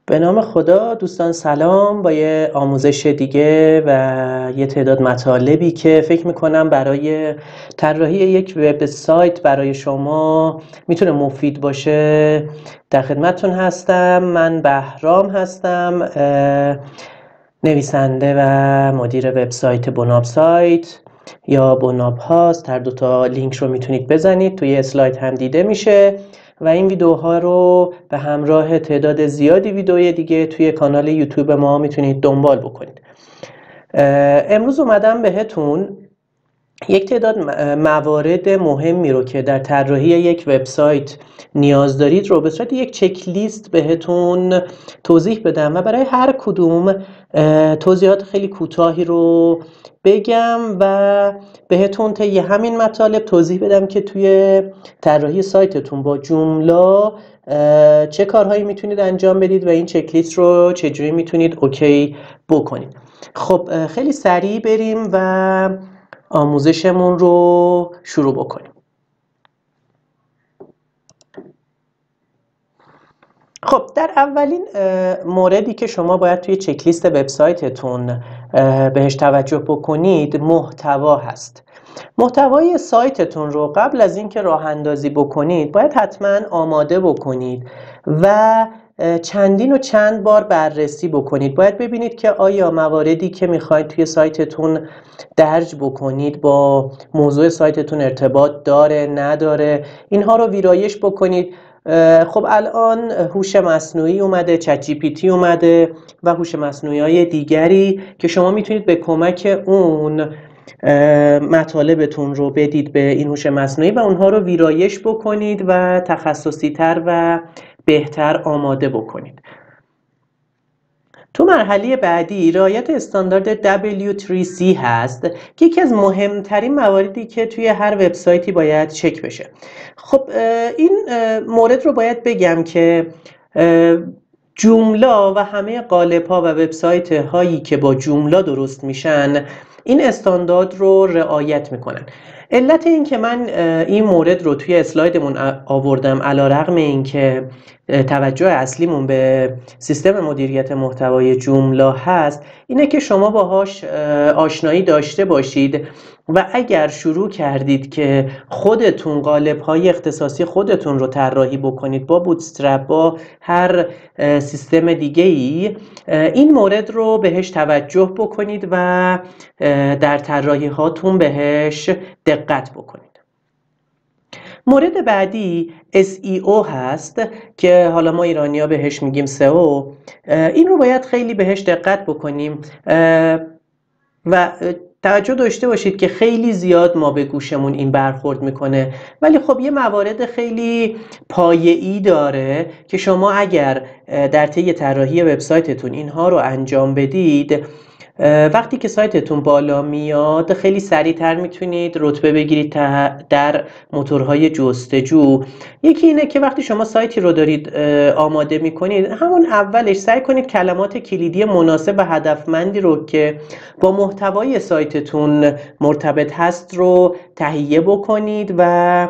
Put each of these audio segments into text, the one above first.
به نام خدا. دوستان سلام. با یه آموزش دیگه و یه تعداد مطالبی که فکر میکنم برای طراحی یک وبسایت برای شما میتونه مفید باشه در خدمتتون هستم. من بهرام هستم، نویسنده و مدیر وبسایت بناب سایت یا بناب هاست. هر دوتا لینک رو میتونید بزنید، توی اسلاید هم دیده میشه و این ویدیوها رو به همراه تعداد زیادی ویدیوی دیگه توی کانال یوتیوب ما میتونید دنبال بکنید. امروز اومدم بهتون یک تعداد موارد مهمی رو که در طراحی یک وبسایت نیاز دارید رو به صورت یک چک لیست بهتون توضیح بدم و برای هر کدوم توضیحات خیلی کوتاهی رو بگم و بهتون طی همین مطالب توضیح بدم که توی طراحی سایتتون با جوملا چه کارهایی میتونید انجام بدید و این چک لیست رو چجوری میتونید اوکی بکنید. خب خیلی سریع بریم و آموزشمون رو شروع بکنیم. خب در اولین موردی که شما باید توی چک لیست وبسایتتون بهش توجه بکنید محتوا هست. محتوای سایتتون رو قبل از اینکه راه اندازی بکنید باید حتما آماده بکنید و چند بار بررسی بکنید. باید ببینید که آیا مواردی که میخواید توی سایتتون درج بکنید با موضوع سایتتون ارتباط داره نداره، اینها رو ویرایش بکنید. خب الان هوش مصنوعی اومده، چت جی پی تی اومده و هوش مصنوعی های دیگری که شما میتونید به کمک اون مطالبتون رو بدید به این هوش مصنوعی و اونها رو ویرایش بکنید و تخصصی تر و بهتر آماده بکنید. تو مرحله بعدی رعایت استاندارد W3C هست که یکی از مهمترین مواردی که توی هر وبسایتی باید چک بشه. خب این مورد رو باید بگم که جوملا و همه قالب‌ها و وبسایت هایی که با جوملا درست میشن این استاندارد رو رعایت میکنن. علت این که من این مورد رو توی اسلایدمون آوردم علیرغم این که توجه اصلیمون به سیستم مدیریت محتوای جوملا هست اینه که شما باهاش آشنایی داشته باشید و اگر شروع کردید که خودتون قالب‌های اختصاصی خودتون رو طراحی بکنید با بوتسترپ با هر سیستم دیگه‌ای، این مورد رو بهش توجه بکنید و در طراحی هاتون بهش دقت بکنید. مورد بعدی SEO هست که حالا ما ایرانی‌ها بهش میگیم SEO. این رو باید خیلی بهش دقت بکنیم و توجه داشته باشید که خیلی زیاد ما به گوشمون این برخورد میکنه، ولی خب یه موارد خیلی پایه‌ای داره که شما اگر در طی طراحی وبسایتتون اینها رو انجام بدید، وقتی که سایتتون بالا میاد خیلی سریعتر میتونید رتبه بگیرید در موتورهای جستجو. یکی اینه که وقتی شما سایتی رو دارید آماده میکنید همون اولش سعی کنید کلمات کلیدی مناسب و هدفمندی رو که با محتوای سایتتون مرتبط هست رو تهیه بکنید و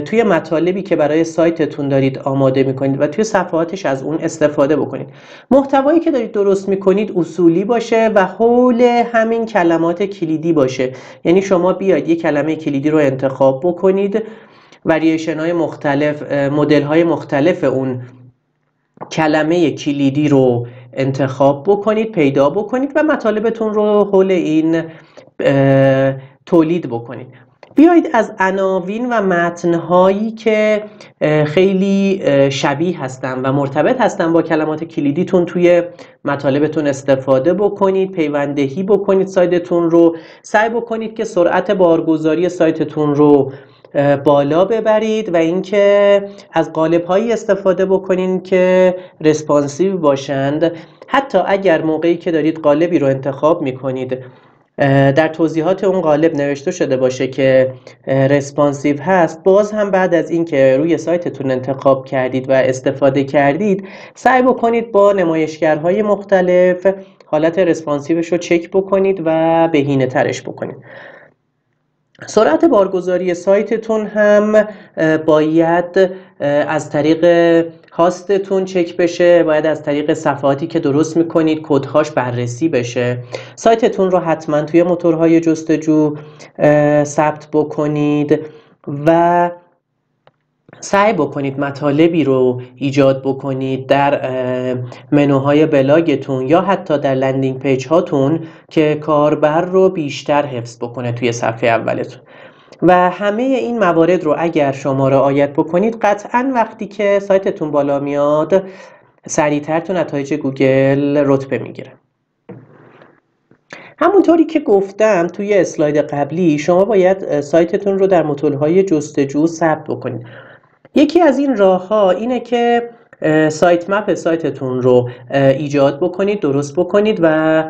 توی مطالبی که برای سایتتون دارید آماده میکنید و توی صفحاتش از اون استفاده بکنید. محتوایی که دارید درست میکنید اصولی باشه و حول همین کلمات کلیدی باشه، یعنی شما بیاید یک کلمه کلیدی رو انتخاب بکنید، وریشن های مختلف، مدل های مختلف اون کلمه کلیدی رو انتخاب بکنید، پیدا بکنید و مطالبتون رو حول این تولید بکنید. بیایید از عناوین و متن‌هایی که خیلی شبیه هستن و مرتبط هستن با کلمات کلیدیتون توی مطالبتون استفاده بکنید، پیوندهی بکنید سایتتون رو، سعی بکنید که سرعت بارگذاری سایتتون رو بالا ببرید و اینکه از قالب‌هایی استفاده بکنید که رسپانسیو باشند. حتی اگر موقعی که دارید قالبی رو انتخاب می‌کنید در توضیحات اون قالب نوشته شده باشه که رسپانسیو هست، باز هم بعد از اینکه روی سایتتون انتخاب کردید و استفاده کردید سعی بکنید با نمایشگرهای مختلف حالت رسپانسیوش رو چک بکنید و بهینه ترش بکنید. سرعت بارگذاری سایتتون هم باید از طریق هاستتون چک بشه، باید از طریق صفحاتی که درست میکنید کدهاش بررسی بشه. سایتتون رو حتما توی موتورهای جستجو ثبت بکنید و سعی بکنید مطالبی رو ایجاد بکنید در منوهای بلاگتون یا حتی در لندینگ پیج هاتون که کاربر رو بیشتر حفظ بکنه توی صفحه اولتون. و همه این موارد رو اگر شما رعایت بکنید قطعاً وقتی که سایتتون بالا میاد سریعتر تو نتایج گوگل رتبه میگیره. همونطوری که گفتم توی اسلاید قبلی شما باید سایتتون رو در موتورهای جستجو ثبت بکنید. یکی از این راه ها اینه که سایت مپ سایتتون رو ایجاد بکنید، درست بکنید و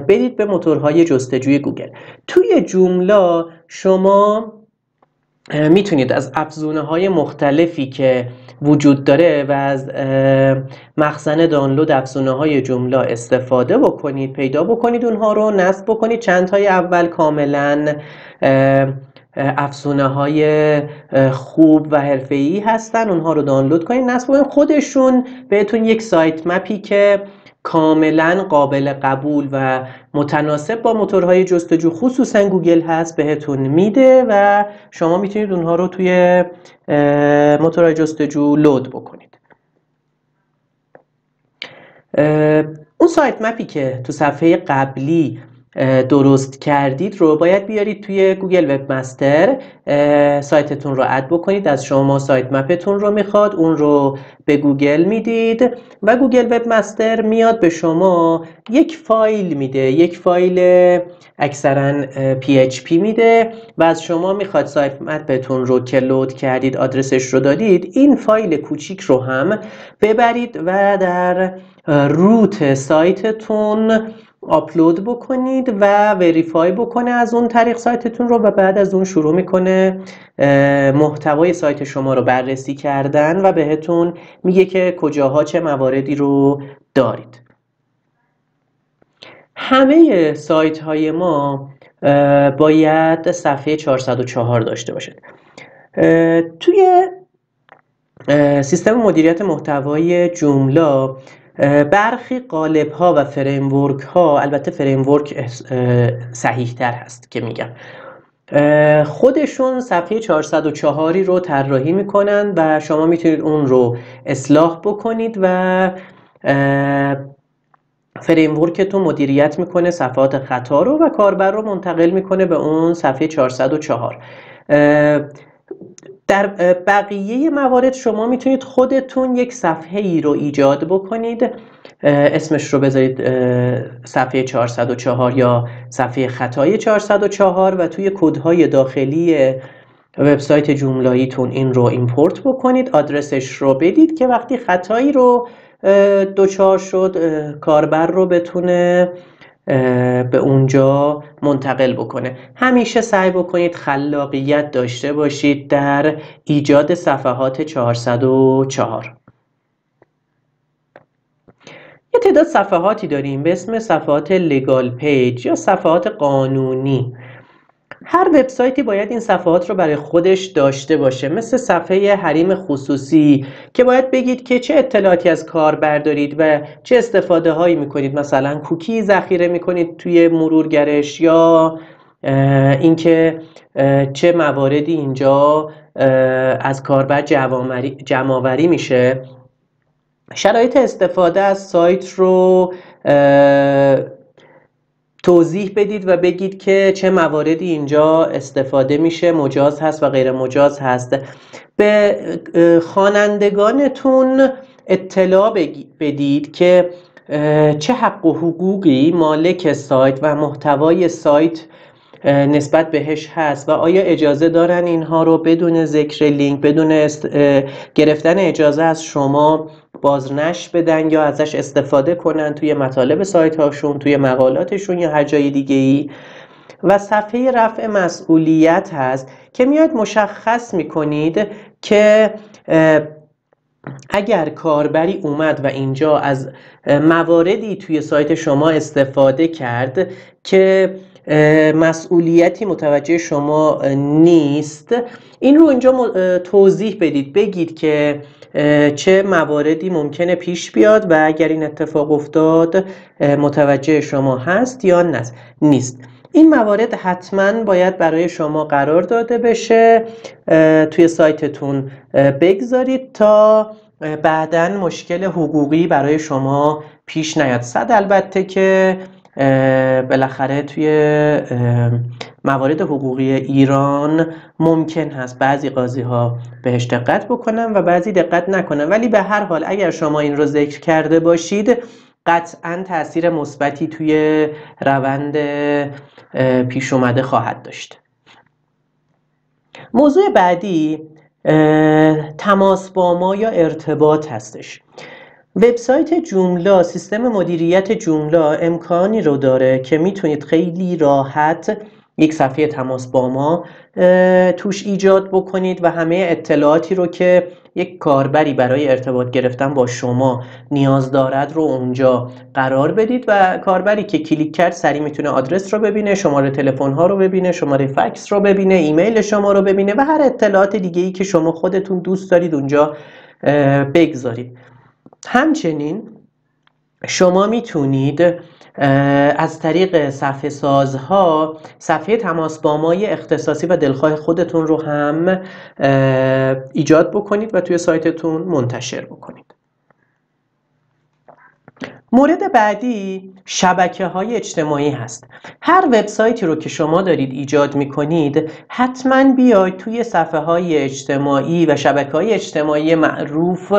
برید به موتورهای جستجوی گوگل. توی جوملا شما میتونید از افزونه‌های مختلفی که وجود داره و از مخزن دانلود افزونه‌های جوملا استفاده بکنید، پیدا بکنید، اونها رو نصب بکنید. چند تای اول کاملا افزونه‌های خوب و حرفه‌ای هستن، اونها رو دانلود کنید، نصب کنید. خودشون بهتون یک سایت مپی که کاملا قابل قبول و متناسب با موتورهای جستجو خصوصا گوگل هست بهتون میده و شما میتونید اونها رو توی موتورهای جستجو لود بکنید. اون سایت مپی که تو صفحه قبلی درست کردید رو باید بیارید توی گوگل وب مستر، سایتتون رو اد بکنید. از شما سایت مپتون رو میخواد، اون رو به گوگل میدید و گوگل وب مستر میاد به شما یک فایل میده، یک فایل اکثرا PHP میده و از شما میخواد سایت مپتون رو که لود کردید، آدرسش رو دادید، این فایل کوچیک رو هم ببرید و در روت سایتتون آپلود بکنید و وریفای بکنه از اون طریق سایتتون رو و بعد از اون شروع میکنه محتوای سایت شما رو بررسی کردن و بهتون میگه که کجاها چه مواردی رو دارید. همه سایت های ما باید صفحه 404 داشته باشد. توی سیستم مدیریت محتوای جوملا برخی قالب ها و فریمورک ها، البته فریمورک صحیح تر هست که میگم، خودشون صفحه 404 رو طراحی میکنن و شما میتونید اون رو اصلاح بکنید و فریمورکتون مدیریت میکنه صفحات خطا رو و کاربر رو منتقل میکنه به اون صفحه 404. در بقیه موارد شما میتونید خودتون یک صفحه ای رو ایجاد بکنید، اسمش رو بذارید صفحه 404 یا صفحه خطای 404 و توی کدهای داخلی وبسایت جوملاییتون این رو ایمپورت بکنید، آدرسش رو بدید که وقتی خطایی رو دچار شد کاربر رو بتونه به اونجا منتقل بکنه. همیشه سعی بکنید خلاقیت داشته باشید در ایجاد صفحات 404. یه تعداد صفحاتی داریم به اسم صفحات لگال پیج یا صفحات قانونی. هر وبسایتی باید این صفحات رو برای خودش داشته باشه، مثل صفحه حریم خصوصی که باید بگید که چه اطلاعاتی از کاربر دارید و چه استفاده هایی میکنید، مثلا کوکی ذخیره میکنید توی مرورگرش یا اینکه چه مواردی اینجا از کاربر جمع‌آوری میشه. شرایط استفاده از سایت رو توضیح بدید و بگید که چه مواردی اینجا استفاده میشه، مجاز هست و غیر مجاز هست. به خوانندگانتون اطلاع بدید که چه حق و حقوقی مالک سایت و محتوای سایت نسبت بهش هست و آیا اجازه دارن اینها رو بدون ذکر لینک، بدون گرفتن اجازه از شما بازنشر بدن یا ازش استفاده کنن توی مطالب سایت هاشون، توی مقالاتشون یا هر جای دیگه ای. و صفحه رفع مسئولیت هست که میاد مشخص میکنید که اگر کاربری اومد و اینجا از مواردی توی سایت شما استفاده کرد که مسئولیتی متوجه شما نیست، این رو اینجا توضیح بدید، بگید که چه مواردی ممکنه پیش بیاد و اگر این اتفاق افتاد متوجه شما هست یا نیست. این موارد حتما باید برای شما قرار داده بشه، توی سایتتون بگذارید تا بعداً مشکل حقوقی برای شما پیش نیاد. البته که بالاخره توی موارد حقوقی ایران ممکن هست بعضی قاضی ها بهش دقت بکنن و بعضی دقت نکنن، ولی به هر حال اگر شما این رو ذکر کرده باشید قطعاً تأثیر مثبتی توی روند پیش اومده خواهد داشت. موضوع بعدی تماس با ما یا ارتباط هستش. وبسایت جوملا، سیستم مدیریت جوملا امکانی رو داره که میتونید خیلی راحت یک صفحه تماس با ما توش ایجاد بکنید و همه اطلاعاتی رو که یک کاربری برای ارتباط گرفتن با شما نیاز دارد رو اونجا قرار بدید و کاربری که کلیک کرد سریع میتونه آدرس رو ببینه، شماره تلفن ها رو ببینه، شماره فکس رو ببینه، ایمیل شما رو ببینه و هر اطلاعات دیگه‌ای که شما خودتون دوست دارید اونجا بگذارید. همچنین شما میتونید از طریق صفحه سازها صفحه تماس با ما اختصاصی و دلخواه خودتون رو هم ایجاد بکنید و توی سایتتون منتشر بکنید. مورد بعدی شبکه‌های اجتماعی هست. هر وبسایتی رو که شما دارید ایجاد می‌کنید حتماً بیاید توی صفحه‌های اجتماعی و شبکه‌های اجتماعی معروف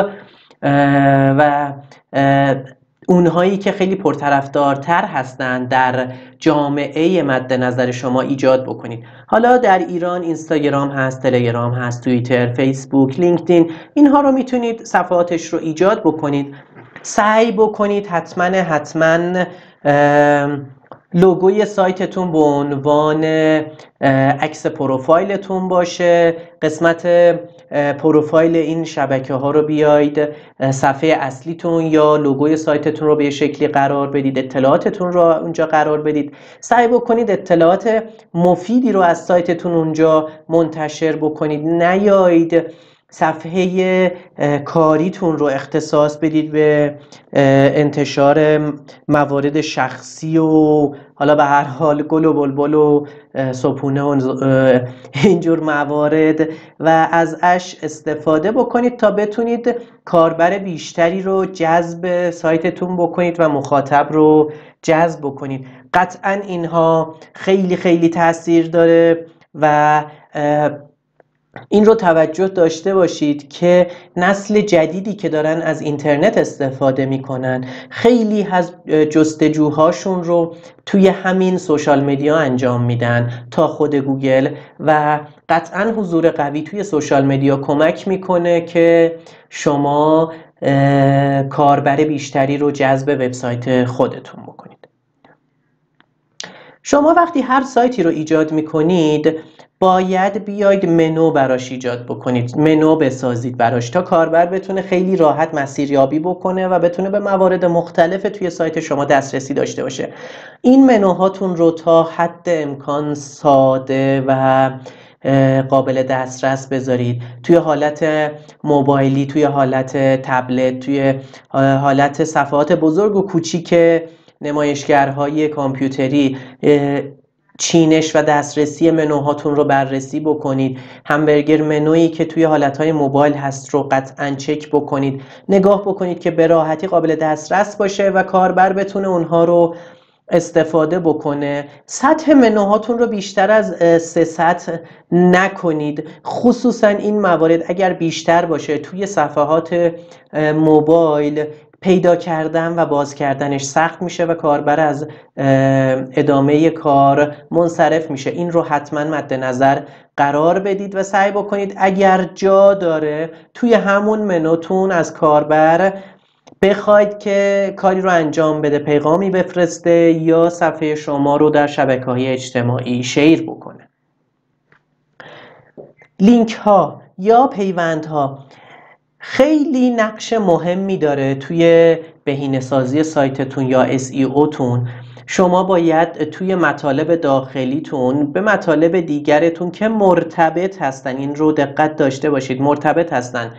و اونهایی که خیلی پرطرفدارتر هستند در جامعه مد نظر شما ایجاد بکنید. حالا در ایران اینستاگرام هست، تلگرام هست، توییتر، فیسبوک، لینکدین، اینها رو میتونید صفحاتش رو ایجاد بکنید. سعی بکنید حتما لوگوی سایتتون به عنوان عکس پروفایلتون باشه. قسمت پروفایل این شبکه ها رو بیاید صفحه اصلیتون یا لوگوی سایتتون رو به شکلی قرار بدید، اطلاعاتتون رو اونجا قرار بدید. سعی بکنید اطلاعات مفیدی رو از سایتتون اونجا منتشر بکنید. نیایید صفحه کاریتون رو اختصاص بدید به انتشار موارد شخصی و حالا به هر حال گل و بلبل و صبحونه و اینجور موارد و ازش استفاده بکنید تا بتونید کاربر بیشتری رو جذب سایتتون بکنید و مخاطب رو جذب بکنید. قطعا اینها خیلی خیلی تاثیر داره و این رو توجه داشته باشید که نسل جدیدی که دارن از اینترنت استفاده میکنن خیلی از جستجوهاشون رو توی همین سوشال مدیا انجام میدن تا خود گوگل و قطعا حضور قوی توی سوشال مدیا کمک میکنه که شما کاربر بیشتری رو جذب وبسایت خودتون بکنید. شما وقتی هر سایتی رو ایجاد میکنید باید بیاید منو براش ایجاد بکنید، منو بسازید براش تا کاربر بتونه خیلی راحت مسیریابی بکنه و بتونه به موارد مختلف توی سایت شما دسترسی داشته باشه. این منوهاتون رو تا حد امکان ساده و قابل دسترس بذارید. توی حالت موبایلی، توی حالت تبلت، توی حالت صفحات بزرگ و کوچیک نمایشگرهای کامپیوتری چینش و دسترسی منوهاتون رو بررسی بکنید. همبرگر منویی که توی حالتهای موبایل هست رو قطعاً چک بکنید، نگاه بکنید که به راحتی قابل دسترس باشه و کاربر بتونه اونها رو استفاده بکنه. سطح منوهاتون رو بیشتر از 3 سطح نکنید، خصوصا این موارد اگر بیشتر باشه توی صفحات موبایل پیدا کردن و باز کردنش سخت میشه و کاربر از ادامه کار منصرف میشه. این رو حتما مد نظر قرار بدید و سعی بکنید اگر جا داره توی همون منوتون از کاربر بخواید که کاری رو انجام بده، پیغامی بفرسته یا صفحه شما رو در شبکه‌های اجتماعی شیر بکنه. لینک ها یا پیوند ها خیلی نقش مهمی داره توی بهینه‌سازی سایتتون یا SEO تون. شما باید توی مطالب داخلیتون به مطالب دیگرتون که مرتبط هستن، این رو دقت داشته باشید، مرتبط هستن،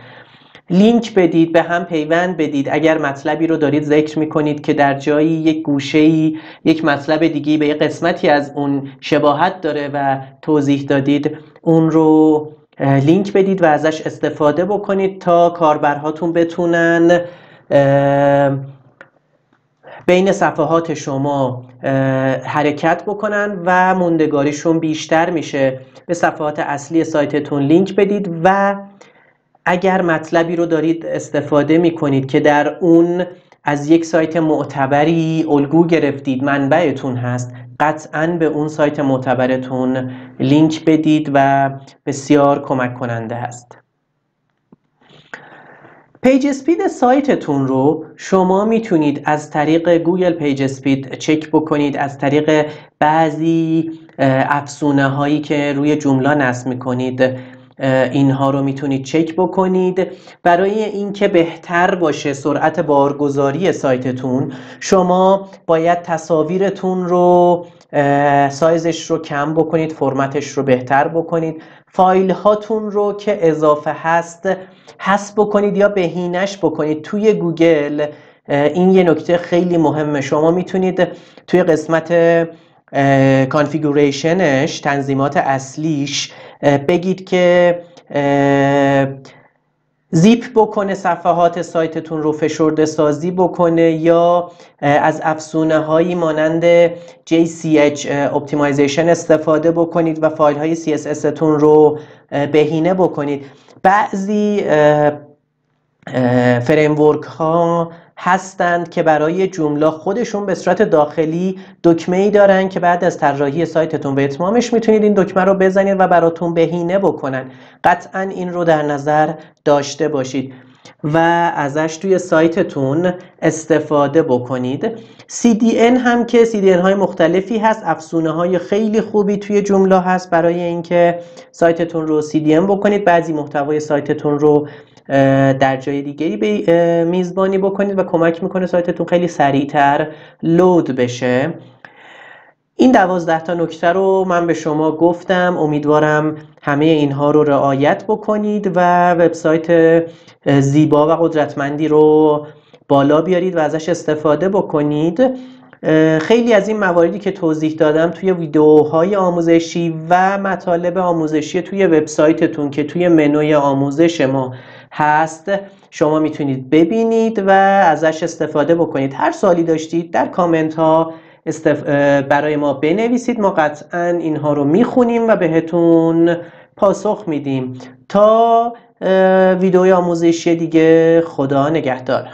لینک بدید، به هم پیوند بدید. اگر مطلبی رو دارید ذکر میکنید که در جایی یک گوشه‌ای یک مطلب دیگه به یک قسمتی از اون شباهت داره و توضیح دادید، اون رو لینک بدید و ازش استفاده بکنید تا کاربرهاتون بتونن بین صفحات شما حرکت بکنن و موندگاریشون بیشتر میشه. به صفحات اصلی سایتتون لینک بدید و اگر مطلبی رو دارید استفاده میکنید که در اون از یک سایت معتبری الگو گرفتید، منبعتون هست، قطعاً به اون سایت معتبرتون لینک بدید و بسیار کمک کننده هست. پیج اسپید سایتتون رو شما میتونید از طریق گوگل پیج اسپید چک بکنید، از طریق بعضی افزونه هایی که روی جمله نصب میکنید اینها رو میتونید چک بکنید. برای اینکه بهتر باشه سرعت بارگذاری سایتتون، شما باید تصاویرتون رو سایزش رو کم بکنید، فرمتش رو بهتر بکنید، فایل هاتون رو که اضافه هست حذف بکنید یا بهینه‌اش بکنید. توی گوگل این یه نکته خیلی مهمه، شما میتونید توی قسمت کانفیگوریشنش، تنظیمات اصلیش، بگید که زیپ بکنه صفحات سایتتون رو، فشرده سازی بکنه، یا از افزونه هایی مانند JCH اپتیمایزیشن استفاده بکنید و فایل های CSS تون رو بهینه بکنید. بعضی فریمورک ها هستند که برای جمله خودشون به صورت داخلی دکمه‌ای دارن که بعد از طراحی سایتتون به اتمامش میتونید این دکمه رو بزنید و براتون بهینه بکنن. قطعا این رو در نظر داشته باشید و ازش توی سایتتون استفاده بکنید. CDN هم که CDN های مختلفی هست، افزونه های خیلی خوبی توی جمله هست برای اینکه سایتتون رو CDN بکنید، بعضی محتوای سایتتون رو در جای دیگری به میزبانی بکنید و کمک میکنه سایتتون خیلی سریعتر لود بشه. این 12 تا نکته رو من به شما گفتم، امیدوارم همه اینها رو رعایت بکنید و وبسایت زیبا و قدرتمندی رو بالا بیارید و ازش استفاده بکنید. خیلی از این مواردی که توضیح دادم توی ویدیوهای آموزشی و مطالب آموزشی توی وبسایتتون که توی منوی آموزش ما هست شما میتونید ببینید و ازش استفاده بکنید. هر سوالی داشتید در کامنت ها برای ما بنویسید، ما قطعا اینها رو میخونیم و بهتون پاسخ میدیم. تا ویدیوی آموزشی دیگه، خدا نگهدار.